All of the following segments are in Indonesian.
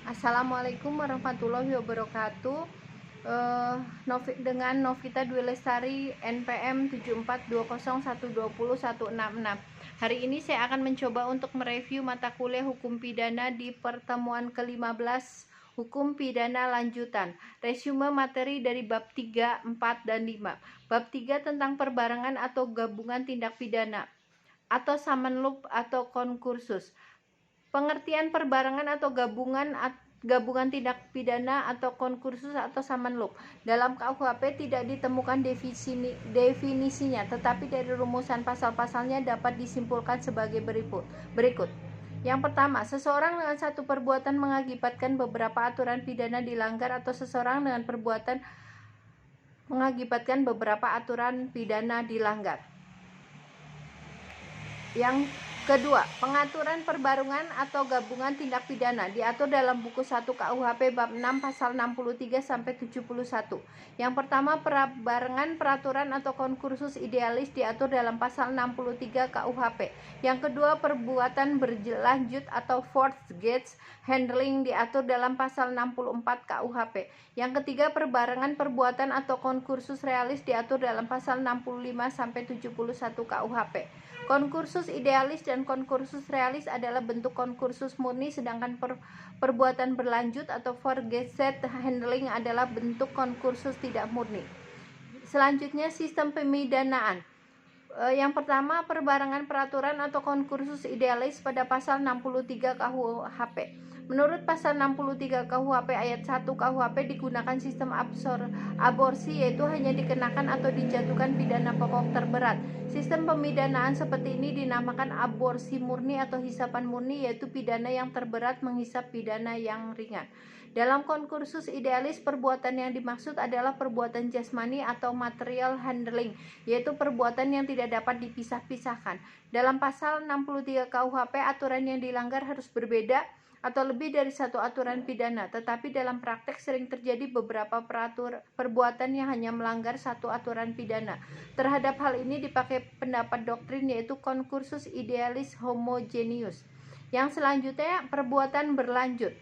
Assalamualaikum warahmatullahi wabarakatuh. Dengan Novita Dwi Lestari NPM 7420120166. Hari ini saya akan mencoba untuk mereview mata kuliah Hukum Pidana di pertemuan ke-15 Hukum Pidana Lanjutan. Resume materi dari bab 3, 4, dan 5. Bab 3 tentang perbarengan atau gabungan tindak pidana atau summon loop atau konkursus. Pengertian perbarengan atau gabungan tindak pidana atau konkursus atau summon loop. Dalam KUHP tidak ditemukan definisinya, tetapi dari rumusan pasal-pasalnya dapat disimpulkan sebagai berikut. Yang pertama, seseorang dengan satu perbuatan mengakibatkan beberapa aturan pidana dilanggar atau seseorang dengan perbuatan mengakibatkan beberapa aturan pidana dilanggar. Yang kedua, pengaturan perbarengan atau gabungan tindak pidana diatur dalam buku 1 KUHP bab 6 pasal 63 sampai 71. Yang pertama, perbarengan peraturan atau konkursus idealis diatur dalam pasal 63 KUHP. Yang kedua, perbuatan berlanjut atau fourth gauge handling diatur dalam pasal 64 KUHP. Yang ketiga, perbarengan perbuatan atau konkursus realis diatur dalam pasal 65 sampai 71 KUHP. Konkursus idealis dan konkursus realis adalah bentuk konkursus murni, sedangkan perbuatan berlanjut atau forgeset handling adalah bentuk konkursus tidak murni. Selanjutnya, sistem pemidanaan. Yang pertama, perbarengan peraturan atau konkursus idealis pada pasal 63 KUHP. Menurut pasal 63 KUHP ayat 1 KUHP digunakan sistem aborsi, yaitu hanya dikenakan atau dijatuhkan pidana pokok terberat. Sistem pemidanaan seperti ini dinamakan aborsi murni atau hisapan murni, yaitu pidana yang terberat menghisap pidana yang ringan. Dalam konkursus idealis, perbuatan yang dimaksud adalah perbuatan jasmani atau material handling, yaitu perbuatan yang tidak dapat dipisah-pisahkan. Dalam pasal 63 KUHP, aturan yang dilanggar harus berbeda atau lebih dari satu aturan pidana, tetapi dalam praktek sering terjadi beberapa perbuatan yang hanya melanggar satu aturan pidana. Terhadap hal ini dipakai pendapat doktrin, yaitu konkursus idealis homogeneus. Yang selanjutnya, perbuatan berlanjut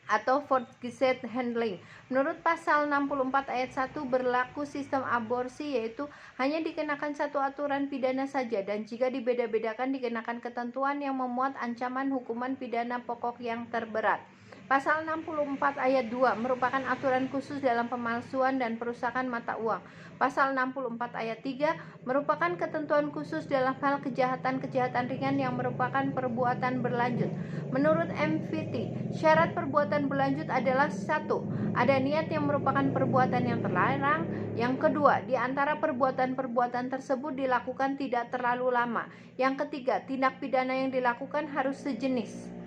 atau forgeset handling. Menurut pasal 64 ayat 1 berlaku sistem aborsi, yaitu hanya dikenakan satu aturan pidana saja, dan jika dibeda-bedakan dikenakan ketentuan yang memuat ancaman hukuman pidana pokok yang terberat. Pasal 64 ayat 2 merupakan aturan khusus dalam pemalsuan dan perusakan mata uang. Pasal 64 ayat 3 merupakan ketentuan khusus dalam hal kejahatan-kejahatan ringan yang merupakan perbuatan berlanjut. Menurut MVT, syarat perbuatan berlanjut adalah: 1. Ada niat yang merupakan perbuatan yang terlarang. Yang kedua, di antara perbuatan-perbuatan tersebut dilakukan tidak terlalu lama. Yang ketiga, tindak pidana yang dilakukan harus sejenis.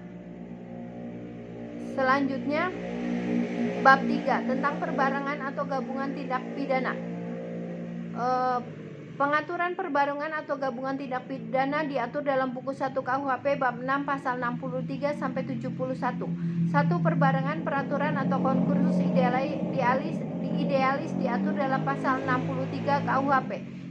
Selanjutnya, bab 3 tentang perbarengan atau gabungan tindak pidana. Pengaturan perbarengan atau gabungan tindak pidana diatur dalam buku 1 KUHP bab 6 pasal 63 sampai 71. 1. Perbarengan peraturan atau konkursus idealis diatur dalam pasal 63 KUHP.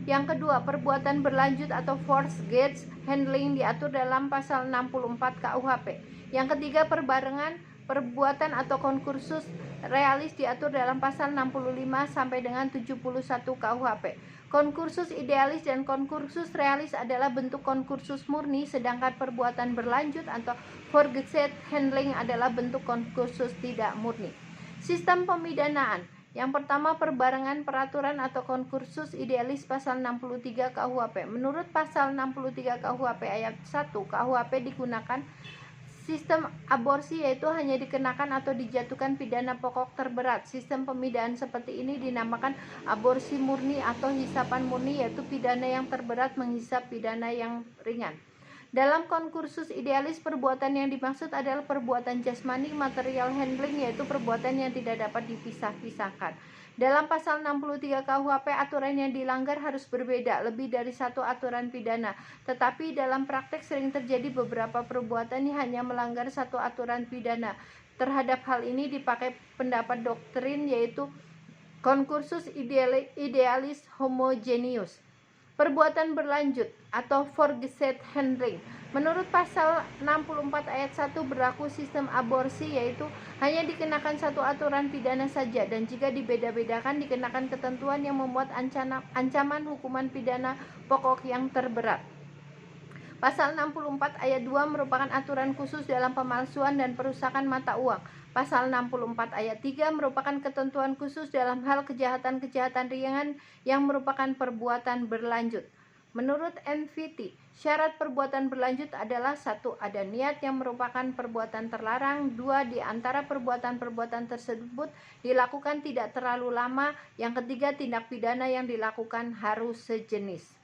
Yang kedua, perbuatan berlanjut atau force gauge handling diatur dalam pasal 64 KUHP. Yang ketiga, perbarengan perbuatan atau konkursus realis diatur dalam pasal 65 sampai dengan 71 KUHP. Konkursus idealis dan konkursus realis adalah bentuk konkursus murni, sedangkan perbuatan berlanjut atau forgeset handling adalah bentuk konkursus tidak murni. Sistem pemidanaan. Yang pertama, perbarengan peraturan atau konkursus idealis pasal 63 KUHP. Menurut pasal 63 KUHP ayat 1 KUHP digunakan sistem aborsi, yaitu hanya dikenakan atau dijatuhkan pidana pokok terberat. Sistem pemidanaan seperti ini dinamakan aborsi murni atau hisapan murni, yaitu pidana yang terberat menghisap pidana yang ringan. Dalam konkursus idealis, perbuatan yang dimaksud adalah perbuatan jasmani material handling, yaitu perbuatan yang tidak dapat dipisah-pisahkan. Dalam pasal 63 KUHP, aturan yang dilanggar harus berbeda, lebih dari satu aturan pidana. Tetapi dalam praktek sering terjadi beberapa perbuatan yang hanya melanggar satu aturan pidana. Terhadap hal ini dipakai pendapat doktrin, yaitu konkursus idealis homogeneus. Perbuatan berlanjut atau Fortgesethandling. Menurut pasal 64 ayat 1 berlaku sistem aborsi, yaitu hanya dikenakan satu aturan pidana saja, dan jika dibeda-bedakan dikenakan ketentuan yang membuat ancaman hukuman pidana pokok yang terberat. Pasal 64 ayat 2 merupakan aturan khusus dalam pemalsuan dan perusakan mata uang. Pasal 64 ayat 3 merupakan ketentuan khusus dalam hal kejahatan-kejahatan ringan yang merupakan perbuatan berlanjut. Menurut NVT, syarat perbuatan berlanjut adalah: 1. Ada niat yang merupakan perbuatan terlarang. 2. Di antara perbuatan-perbuatan tersebut dilakukan tidak terlalu lama. Yang ketiga, tindak pidana yang dilakukan harus sejenis.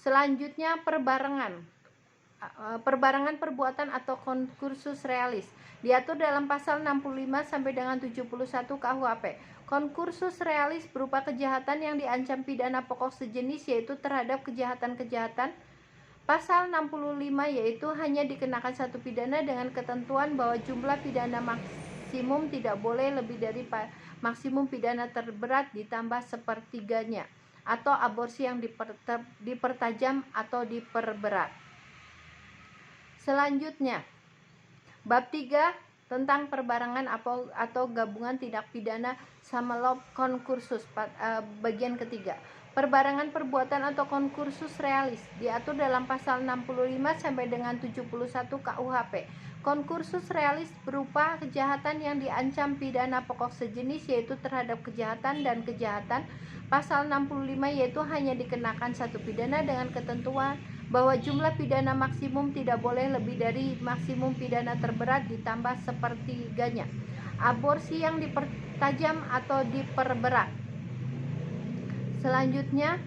Selanjutnya, perbarengan perbuatan atau concursus realis diatur dalam pasal 65 sampai dengan 71 KUHP. Concursus realis berupa kejahatan yang diancam pidana pokok sejenis, yaitu terhadap kejahatan-kejahatan. Pasal 65 yaitu hanya dikenakan satu pidana dengan ketentuan bahwa jumlah pidana maksimum tidak boleh lebih dari maksimum pidana terberat ditambah sepertiganya, atau aborsi yang dipertajam atau diperberat. Selanjutnya, bab 3 tentang perbarengan atau gabungan tindak pidana Samelop concursus, bagian ketiga. Perbarengan perbuatan atau concursus realis diatur dalam pasal 65 sampai dengan 71 KUHP. Concursus realis berupa kejahatan yang diancam pidana pokok sejenis, yaitu terhadap kejahatan dan kejahatan. Pasal 65 yaitu hanya dikenakan satu pidana dengan ketentuan bahwa jumlah pidana maksimum tidak boleh lebih dari maksimum pidana terberat ditambah sepertiganya, aborsi yang dipertajam atau diperberat. Selanjutnya,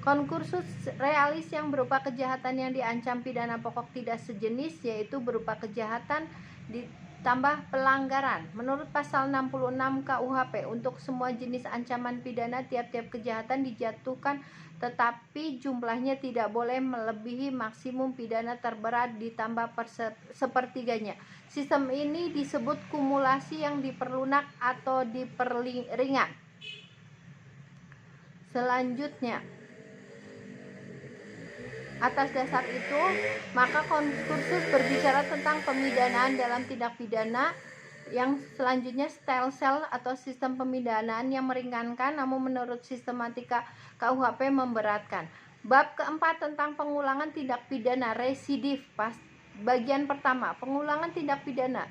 concursus realis yang berupa kejahatan yang diancam pidana pokok tidak sejenis, yaitu berupa kejahatan ditambah pelanggaran. Menurut pasal 66 KUHP, untuk semua jenis ancaman pidana tiap-tiap kejahatan dijatuhkan, tetapi jumlahnya tidak boleh melebihi maksimum pidana terberat ditambah sepertiganya. Sistem ini disebut kumulasi yang diperlunak atau diperringan. Selanjutnya, atas dasar itu, maka concursus berbicara tentang pemidanaan dalam tindak pidana. Yang selanjutnya, style cell atau sistem pemidanaan yang meringankan, namun menurut sistematika KUHP memberatkan. Bab keempat tentang pengulangan tindak pidana residif. Bagian pertama, pengulangan tindak pidana.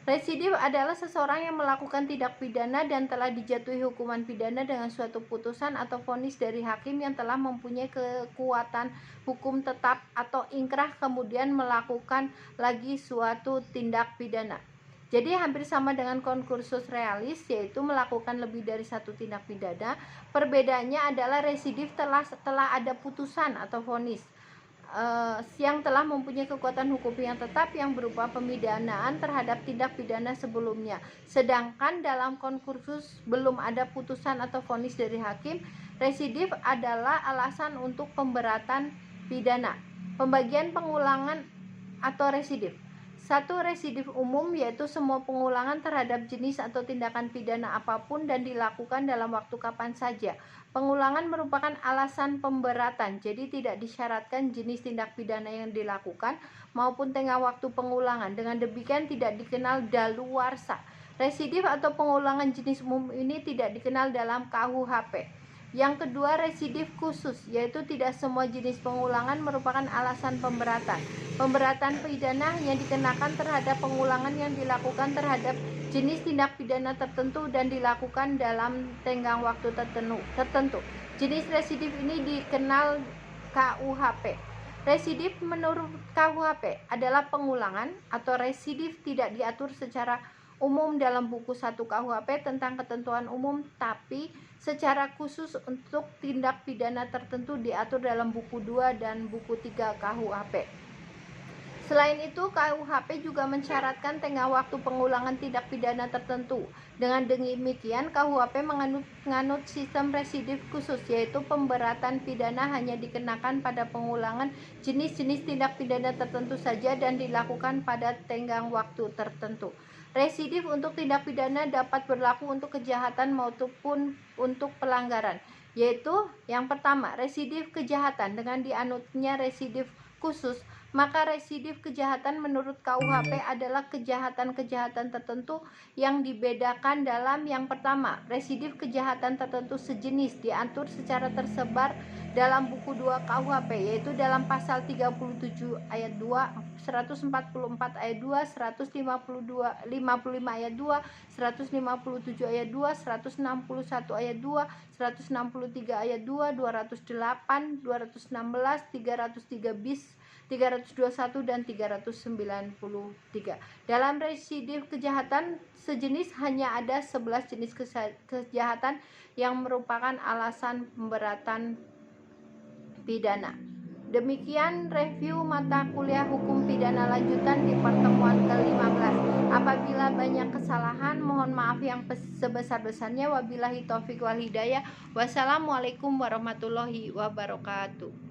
Residif adalah seseorang yang melakukan tindak pidana dan telah dijatuhi hukuman pidana dengan suatu putusan atau vonis dari hakim yang telah mempunyai kekuatan hukum tetap atau ingkrah, kemudian melakukan lagi suatu tindak pidana. Jadi hampir sama dengan concursus realis, yaitu melakukan lebih dari satu tindak pidana. Perbedaannya adalah residif telah ada putusan atau vonis yang telah mempunyai kekuatan hukum yang tetap yang berupa pemidanaan terhadap tindak pidana sebelumnya. Sedangkan dalam concursus belum ada putusan atau vonis dari hakim. Residif adalah alasan untuk pemberatan pidana. Pembagian pengulangan atau residif. 1. Residif umum, yaitu semua pengulangan terhadap jenis atau tindakan pidana apapun dan dilakukan dalam waktu kapan saja. Pengulangan merupakan alasan pemberatan, jadi tidak disyaratkan jenis tindak pidana yang dilakukan maupun tengah waktu pengulangan. Dengan demikian tidak dikenal daluarsa. Residif atau pengulangan jenis umum ini tidak dikenal dalam KUHP. Yang kedua, residif khusus, yaitu tidak semua jenis pengulangan merupakan alasan pemberatan. Pemberatan pidana hanya dikenakan terhadap pengulangan yang dilakukan terhadap jenis tindak pidana tertentu dan dilakukan dalam tenggang waktu tertentu. Jenis residif ini dikenal KUHP. Residif menurut KUHP adalah pengulangan atau residif tidak diatur secara umum dalam buku 1 KUHP tentang ketentuan umum, tapi secara khusus untuk tindak pidana tertentu diatur dalam buku 2 dan buku 3 KUHP. Selain itu, KUHP juga mensyaratkan tengah waktu pengulangan tindak pidana tertentu. Dengan demikian, KUHP menganut sistem residif khusus, yaitu pemberatan pidana hanya dikenakan pada pengulangan jenis-jenis tindak pidana tertentu saja dan dilakukan pada tenggang waktu tertentu. Residif untuk tindak pidana dapat berlaku untuk kejahatan maupun untuk pelanggaran. yaitu yang pertama, residif kejahatan dengan dianutnya residif khusus. Maka residif kejahatan menurut KUHP adalah kejahatan-kejahatan tertentu yang dibedakan dalam yang pertama, residif kejahatan tertentu sejenis diatur secara tersebar dalam buku 2 KUHP, yaitu dalam pasal 37 ayat 2, 144 ayat 2, 155 ayat 2, 157 ayat 2, 161 ayat 2, 163 ayat 2, 208, 216, 303 bis, 321 dan 393. Dalam residif kejahatan sejenis hanya ada 11 jenis kejahatan yang merupakan alasan pemberatan pidana. Demikian review mata kuliah hukum pidana lanjutan di pertemuan ke-15. Apabila banyak kesalahan, mohon maaf yang sebesar-besarnya. Wabillahi taufik wal hidayah. Wassalamualaikum warahmatullahi wabarakatuh.